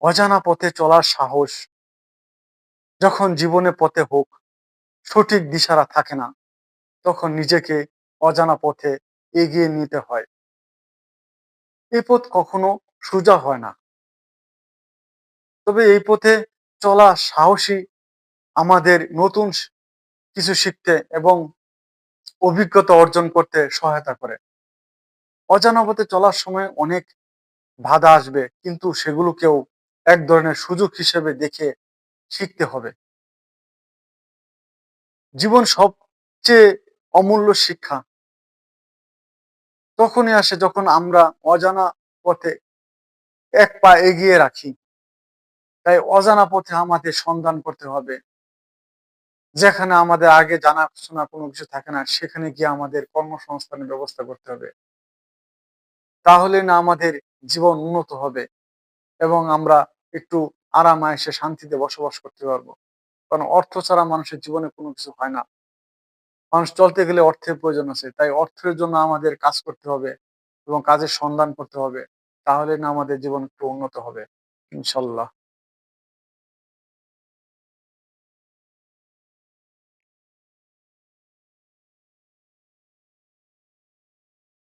অজানা পথে চলার সাহস, যখন জীবনে পথে হোক সঠিক দিশারা থাকে না, তখন নিজেকে অজানা পথে এগিয়ে নিতে হয়। এই পথ কখনো সোজা হয় না, তবে এই পথে চলা সাহসী আমাদের নতুন কিছু শিখতে এবং অভিজ্ঞতা অর্জন করতে সহায়তা করে। অজানা পথে চলার সময় অনেক বাধা আসবে, কিন্তু সেগুলোকেও এক ধরনের সুযোগ হিসেবে দেখে শিখতে হবে। জীবন সবচেয়ে অমূল্য শিক্ষা তখনই আসে যখন আমরা অজানা পথে এক পা এগিয়ে রাখি। তাই অজানা পথে আমাদের সন্ধান করতে হবে। যেখানে আমাদের আগে জানাশোনা কোনো কিছু থাকে না, সেখানে গিয়ে আমাদের কর্মসংস্থানের ব্যবস্থা করতে হবে। তাহলে না আমাদের জীবন উন্নত হবে এবং আমরা একটু আরাম আয়েশে শান্তিতে বসবাস করতে পারবো। কারণ অর্থ ছাড়া মানুষের জীবনে কোনো কিছু হয় না। মানুষ চলতে গেলে অর্থের প্রয়োজন আছে। তাই অর্থের জন্য আমাদের কাজ করতে হবে এবং কাজের সন্ধান করতে হবে। তাহলে না আমাদের জীবন একটু উন্নত হবে। ইনশাল্লাহ।